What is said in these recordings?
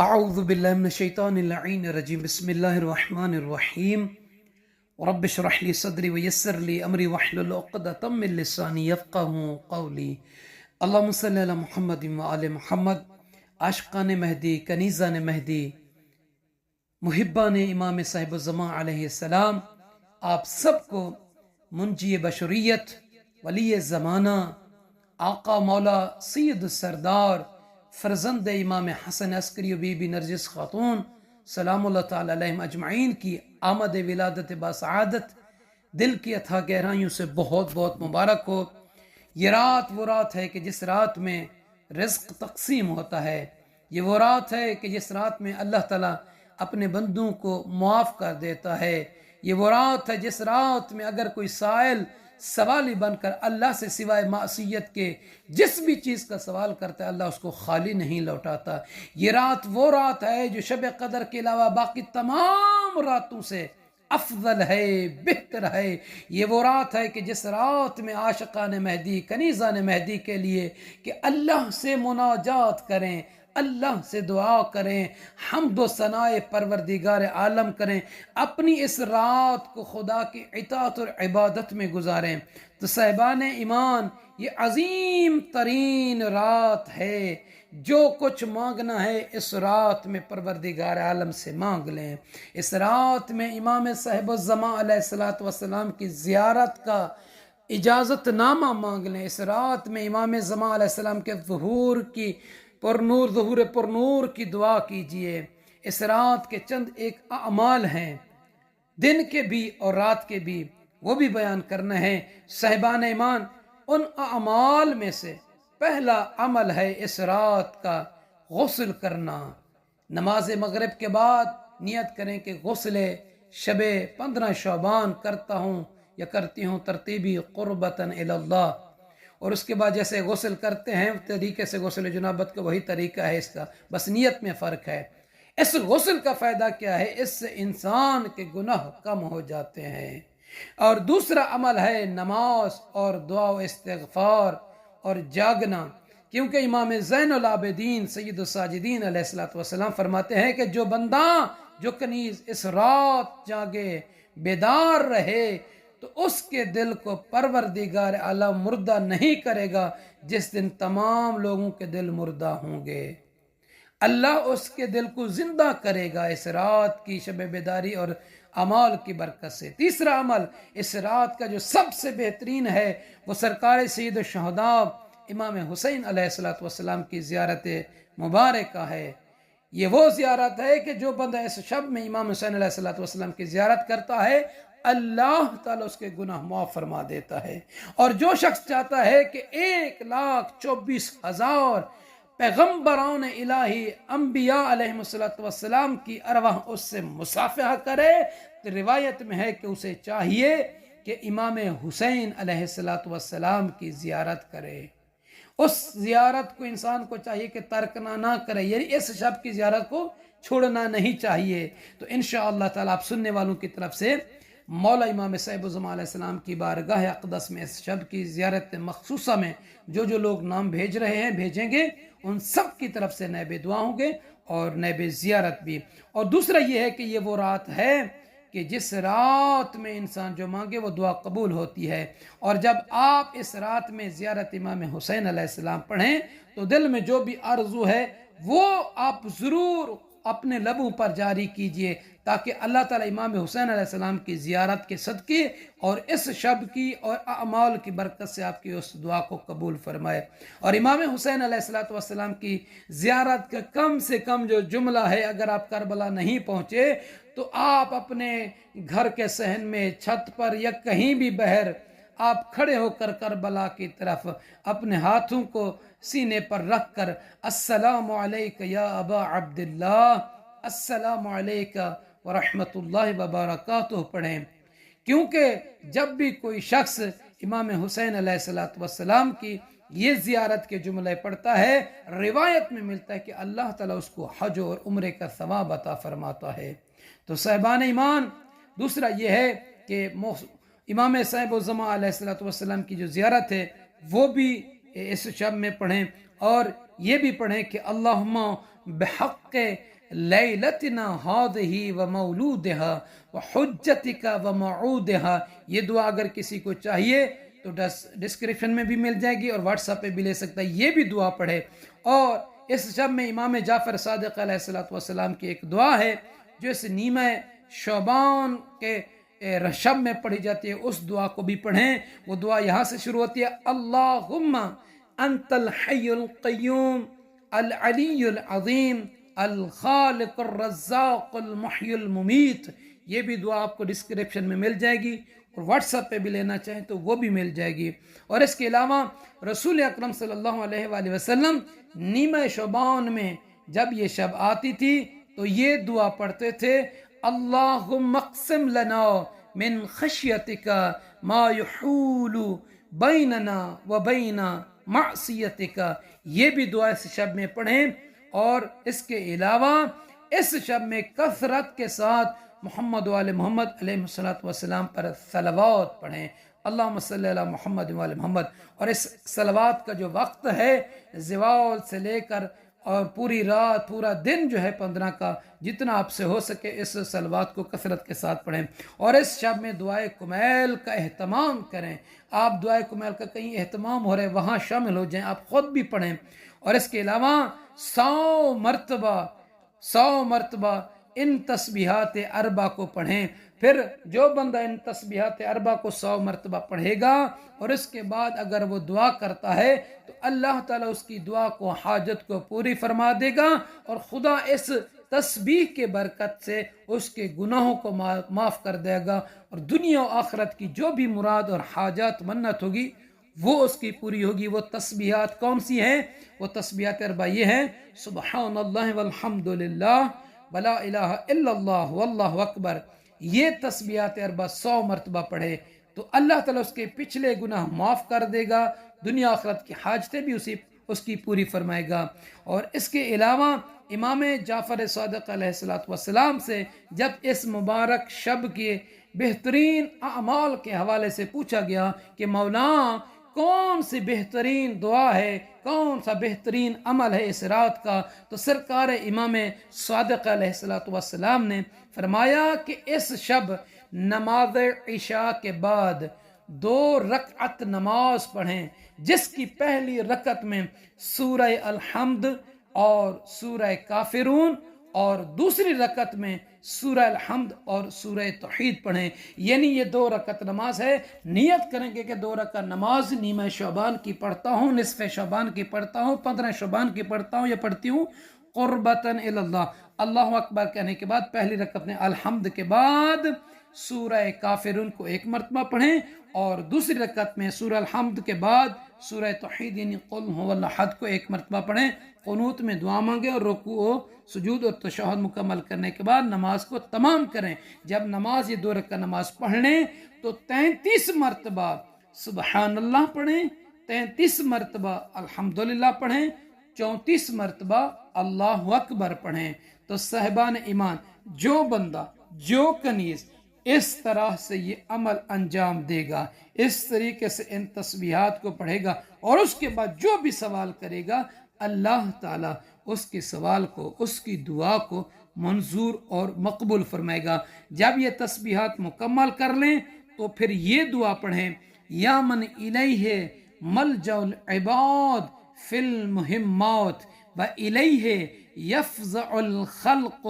اعوذ باللہ من الشیطان اللعین الرجیم بسم اللہ الرحمن الرحیم رب اشرح لی صدری ویسر لی امری واحلل عقدۃ من لسانی یفقہوا قولی اللہم صلی علی محمد وآل محمد۔ عاشقان مہدی، کنیزان مہدی، محبان امام صاحب الزمان علیہ السلام، آپ سب کو منجی بشریت، ولی زمانہ، آقا مولا سید السردار، فرزند امام حسن عسکری و بی بی نرجس خاتون سلام اللہ تعالی علیہم اجمعین کی آمد ولادت باسعادت دل کی اتھا گہرائیوں سے بہت بہت مبارک ہو۔ یہ رات وہ رات ہے کہ جس رات میں رزق تقسیم ہوتا ہے، یہ وہ رات ہے کہ جس رات میں اللہ تعالیٰ اپنے بندوں کو معاف کر دیتا ہے، یہ وہ رات ہے جس رات میں اگر کوئی سائل سوالی بن کر اللہ سے سوائے معصیت کے جس بھی چیز کا سوال کرتا ہے، اللہ اس کو خالی نہیں لوٹاتا۔ یہ رات وہ رات ہے جو شب قدر کے علاوہ باقی تمام راتوں سے افضل ہے، بہتر ہے۔ یہ وہ رات ہے کہ جس رات میں عاشقان مہدی، کنیزان مہدی کے لیے کہ اللہ سے مناجات کریں، اللہ سے دعا کریں، حمد و ثناء پروردگار عالم کریں، اپنی اس رات کو خدا کی اطاعت اور عبادت میں گزاریں۔ تو صاحبان ایمان، یہ عظیم ترین رات ہے، جو کچھ مانگنا ہے اس رات میں پروردگار عالم سے مانگ لیں۔ اس رات میں امام صاحب الزمان علیہ السلام کی زیارت کا اجازت نامہ مانگ لیں۔ اس رات میں امام زمان علیہ السلام کے ظہور پر نور کی دعا کیجئے۔ اس رات کے چند ایک اعمال ہیں، دن کے بھی اور رات کے بھی، وہ بھی بیان کرنا ہے۔ صاحبان ایمان، ان اعمال میں سے پہلا عمل ہے اس رات کا غسل کرنا۔ نماز مغرب کے بعد نیت کریں کہ غسل شب 15 شعبان کرتا ہوں یا کرتی ہوں ترتیبی قربتاً اللہ، اور اس کے بعد جیسے غسل کرتے ہیں طریقے سے غسل جنابت کا وہی طریقہ ہے، اس کا بس نیت میں فرق ہے۔ اس غسل کا فائدہ کیا ہے؟ اس سے انسان کے گناہ کم ہو جاتے ہیں۔ اور دوسرا عمل ہے نماز اور دعا و استغفار اور جاگنا، کیونکہ امام زین العابدین سید الساجدین علیہ السلام فرماتے ہیں کہ جو بندہ، جو کنیز اس رات جاگے، بیدار رہے، تو اس کے دل کو پروردگار عالم مردہ نہیں کرے گا جس دن تمام لوگوں کے دل مردہ ہوں گے۔ اللہ اس کے دل کو زندہ کرے گا اس رات کی شب بیداری اور اعمال کی برکت سے۔ تیسرا عمل اس رات کا جو سب سے بہترین ہے، وہ سرکار سید الشہداء امام حسین علیہ السلام کی زیارت مبارکہ ہے۔ یہ وہ زیارت ہے کہ جو بندہ اس شب میں امام حسین علیہ السلام کی زیارت کرتا ہے، اللہ تعالیٰ اس کے گناہ معاف فرما دیتا ہے۔ اور جو شخص چاہتا ہے کہ 1,24,000 پیغمبران الہی، انبیاء علیہ السلام کی ارواح اس سے مصافحہ کرے، تو روایت میں ہے کہ اسے چاہیے کہ امام حسین علیہ السلام کی زیارت کرے۔ اس زیارت کو انسان کو چاہیے کہ ترک نہ کرے، یعنی اس شب کی زیارت کو چھوڑنا نہیں چاہیے۔ تو انشاءاللہ تعالیٰ آپ سننے والوں کی طرف سے مولا امام صاحب الزمان علیہ السلام کی بارگاہ اقدس میں اس شب کی زیارت مخصوصہ میں جو لوگ نام بھیج رہے ہیں، بھیجیں گے، ان سب کی طرف سے نیب دعا ہوں گے اور نیب زیارت بھی۔ اور دوسرا یہ ہے کہ یہ وہ رات ہے کہ جس رات میں انسان جو مانگے وہ دعا قبول ہوتی ہے۔ اور جب آپ اس رات میں زیارت امام حسین علیہ السلام پڑھیں تو دل میں جو بھی آرزو ہے وہ آپ ضرور اپنے لبوں پر جاری کیجئے، تاکہ اللہ تعالیٰ امام حسین علیہ السلام کی زیارت کے صدقے اور اس شب کی اور اعمال کی برکت سے آپ کی اس دعا کو قبول فرمائے۔ اور امام حسین علیہ السلام کی زیارت کا کم سے کم جو جملہ ہے، اگر آپ کربلا نہیں پہنچے تو آپ اپنے گھر کے صحن میں، چھت پر یا کہیں بھی بہر آپ کھڑے ہو کر کربلا کی طرف اپنے ہاتھوں کو سینے پر رکھ کر السلام علیکہ یا ابا عبداللہ، السلام علیکہ ورحمۃ اللہ وبرکاتہ پڑھیں۔ کیونکہ جب بھی کوئی شخص امام حسین علیہ السلام کی یہ زیارت کے جملے پڑھتا ہے، روایت میں ملتا ہے کہ اللہ تعالیٰ اس کو حج اور عمرے کا ثواب عطا فرماتا ہے۔ تو صاحبان ایمان، دوسرا یہ ہے کہ امام صاحب الزمان علیہ السلام کی جو زیارت ہے وہ بھی اس شب میں پڑھیں، اور یہ بھی پڑھیں کہ اللہم بحق لیلتنا ہادہی و مولودہا و حجتکا و موعودہا. یہ دعا اگر کسی کو چاہیے تو ڈسکرپشن میں بھی مل جائے گی اور واٹس ایپ پہ بھی لے سکتا ہے. یہ بھی دعا پڑھے. اور اس شب میں امام جعفر صادق علیہ السلام کی ایک دعا ہے جو اس نیمہ شعبان کے شب میں پڑھی جاتی ہے. اس دعا کو بھی پڑھیں. وہ دعا یہاں سے شروع ہوتی ہے: اللہم انت الحی القیوم العلی العظیم الخالق الرزاق المحی الممیت. یہ بھی دعا آپ کو ڈسکرپشن میں مل جائے گی اور واٹس ایپ پہ بھی لینا چاہیں تو وہ بھی مل جائے گی. اور اس کے علاوہ رسول اکرم صلی اللہ علیہ وآلہ وسلم نیمہ شعبان میں جب یہ شب آتی تھی تو یہ دعا پڑھتے تھے: اللہم اقسم لنا من خشیتک ما یحول بیننا و بین معصیتک. یہ بھی دعا اس شب میں پڑھیں. اور اس کے علاوہ اس شب میں کثرت کے ساتھ محمد و آل محمد علیہ السلام پر صلوات پڑھیں. اللہم صلی علی محمد و آل محمد. اور اس صلوات کا جو وقت ہے زوال سے لے کر اور پوری رات پورا دن جو ہے 15 کا، جتنا آپ سے ہو سکے اس صلوات کو کثرت کے ساتھ پڑھیں. اور اس شب میں دعائے کمیل کا اہتمام کریں. آپ دعائے کمیل کا کہیں اہتمام ہو رہے وہاں شامل ہو جائیں، آپ خود بھی پڑھیں. اور اس کے علاوہ 100 مرتبہ ان تسبیحات اربع کو پڑھیں. پھر جو بندہ ان تسبیحات اربع کو 100 مرتبہ پڑھے گا اور اس کے بعد اگر وہ دعا کرتا ہے تو اللہ تعالیٰ اس کی دعا کو، حاجت کو پوری فرما دے گا. اور خدا اس تسبیح کے برکت سے اس کے گناہوں کو معاف کر دے گا اور دنیا و آخرت کی جو بھی مراد اور حاجات منت ہوگی وہ اس کی پوری ہوگی. وہ تسبیحات کون سی ہیں؟ وہ تسبیحات اربع یہ ہیں: سبحان اللہ والحمد للہ ولا الہ الا اللہ واللہ اکبر. یہ تسبیحات اربع 100 مرتبہ پڑھے تو اللہ تعالیٰ اس کے پچھلے گناہ معاف کر دے گا، دنیا آخرت کی حاجتیں بھی اس کی پوری فرمائے گا. اور اس کے علاوہ امام جعفر صادق علیہ السلام سے جب اس مبارک شب کے بہترین اعمال کے حوالے سے پوچھا گیا کہ مولا کون سی بہترین دعا ہے، کون سا بہترین عمل ہے اس رات کا، تو سرکار امام صادق علیہ السلام نے فرمایا کہ اس شب نماز عشاء کے بعد 2 رکعت نماز پڑھیں، جس کی پہلی رکعت میں سورہ الحمد اور سورہ کافرون اور دوسری رکعت میں سورہ الحمد اور سورہ توحید پڑھیں. یعنی یہ 2 رکعت نماز ہے. نیت کریں گے کہ 2 رکعت نماز نیمہ شعبان کی پڑھتا ہوں، نصف شعبان کی پڑھتا ہوں، 15 شعبان کی پڑھتا ہوں یا پڑھتی ہوں، قربتاً الی اللہ. اللہ اکبر کہنے کے بعد پہلی رکعت میں الحمد کے بعد سورہ کافرون کو 1 مرتبہ پڑھیں اور دوسری رکعت میں سورہ الحمد کے بعد سورہ توحید یعنی قل هو اللہ احد کو 1 مرتبہ پڑھیں. قنوت میں دعا مانگے اور رکوع و سجود اور تشہد مکمل کرنے کے بعد نماز کو تمام کریں. جب نماز یہ 2 رکعت نماز پڑھ لیں تو 33 مرتبہ سبحان اللہ پڑھیں، 33 مرتبہ الحمدللہ پڑھیں، 34 مرتبہ اللہ اکبر پڑھیں. تو صاحبان ایمان، جو بندہ، جو کنیز اس طرح سے یہ عمل انجام دے گا، اس طریقے سے ان تسبیحات کو پڑھے گا اور اس کے بعد جو بھی سوال کرے گا اللہ تعالیٰ اس کے سوال کو، اس کی دعا کو منظور اور مقبول فرمائے گا. جب یہ تسبیحات مکمل کر لیں تو پھر یہ دعا پڑھیں: یا من الیہ ملجأ العباد فی المہمات و الیہ یفزع الخلق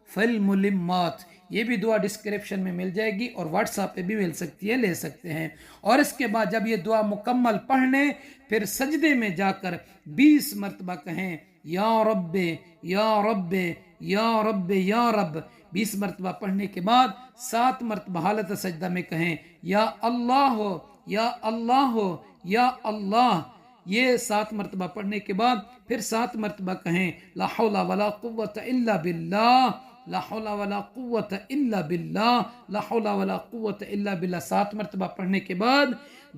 فی الملمات. یہ بھی دعا ڈسکرپشن میں مل جائے گی اور واٹس ایپ پہ بھی مل سکتی ہے، لے سکتے ہیں. اور اس کے بعد جب یہ دعا مکمل پڑھ لیں پھر سجدے میں جا کر 20 مرتبہ کہیں: یا رب یا رب یا رب یا رب. 20 مرتبہ پڑھنے کے بعد 7 مرتبہ حالت سجدہ میں کہیں: یا اللہ یا اللہ یا اللہ. یہ 7 مرتبہ پڑھنے کے بعد پھر 7 مرتبہ کہیں: لا حول ولا قوت الا باللہ، لا حول ولا قوت الا باللہ، لا حول ولا قوت الا باللہ. 7 مرتبہ پڑھنے کے بعد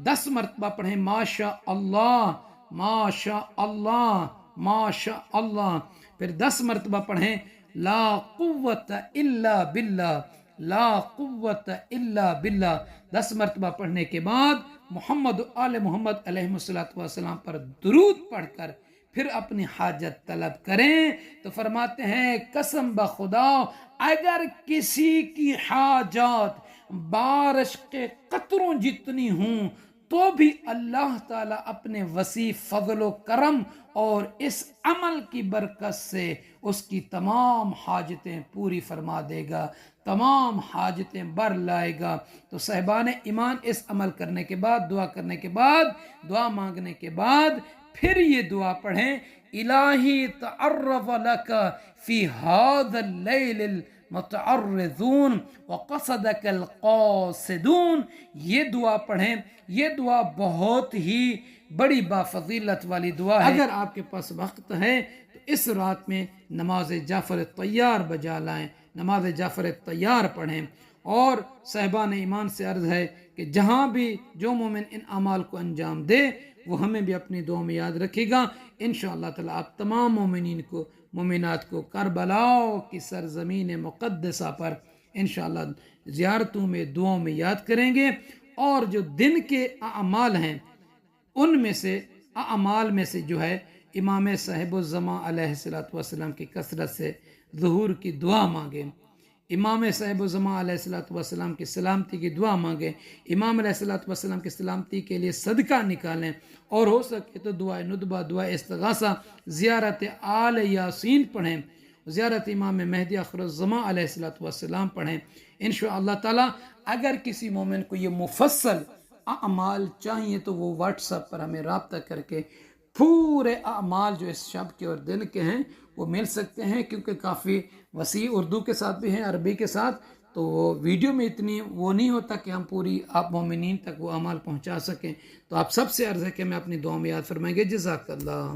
10 مرتبہ پڑھیں: ماشاء اللہ ماشاء اللہ ماشاء اللہ. پھر 10 مرتبہ پڑھیں: لا قوت الا باللہ، لا قوت الا باللہ. 10 مرتبہ پڑھنے کے بعد محمد و آل محمد علیہ السلام پر درود پڑھ کر پھر اپنی حاجت طلب کریں۔ تو فرماتے ہیں قسم بخدا اگر کسی کی حاجات بارش کے قطروں جتنی ہوں تو بھی اللہ تعالیٰ اپنے وسیع فضل و کرم اور اس عمل کی برکت سے اس کی تمام حاجتیں پوری فرما دے گا، تمام حاجتیں بر لائے گا۔ تو صاحبان ایمان اس عمل کرنے کے بعد، دعا کرنے کے بعد، دعا مانگنے کے بعد پھر یہ دعا پڑھیں، الہی تعرض لک فی هذا اللیل المتعرضون وقصدک القاصدون، یہ دعا پڑھیں۔ یہ دعا بہت ہی بڑی بافضیلت والی دعا ہے۔ اگر آپ کے پاس وقت ہے تو اس رات میں نماز جعفر تیار بجا لائیں، نماز جعفر تیار پڑھیں۔ اور صاحبان ایمان سے عرض ہے کہ جہاں بھی جو مومن ان اعمال کو انجام دے وہ ہمیں بھی اپنی دعا میں یاد رکھے گا۔ انشاءاللہ تعالی آپ تمام مومنین کو، مومنات کو کربلا کی سرزمین مقدسہ پر انشاءاللہ زیارتوں میں، دعاؤں میں یاد کریں گے۔ اور جو دن کے اعمال ہیں ان میں سے، اعمال میں سے جو ہے امام صاحب الزمان علیہ السلام کی کثرت سے ظہور کی دعا مانگیں، امام صاحب الزمان علیہ السلام کی سلامتی کی دعا مانگیں، امام علیہ السلام کی سلامتی کے لیے صدقہ نکالیں، اور ہو سکے تو دعا ندبہ، دعا استغاثہ، زیارت آل یاسین پڑھیں، زیارت امام مہدی آخر الزمان علیہ السلام پڑھیں۔ انشاءاللہ تعالی اگر کسی مومن کو یہ مفصل اعمال چاہیے تو وہ واٹس ایپ پر ہمیں رابطہ کر کے پورے اعمال جو اس شب کے اور دن کے ہیں وہ مل سکتے ہیں، کیونکہ کافی وسیع اردو کے ساتھ بھی ہیں، عربی کے ساتھ، تو وہ ویڈیو میں اتنی وہ نہیں ہوتا کہ ہم پوری آپ مومنین تک وہ اعمال پہنچا سکیں۔ تو آپ سب سے عرض ہے کہ ہمیں اپنی دعا میں یاد فرمائیں گے۔ جزاک اللہ۔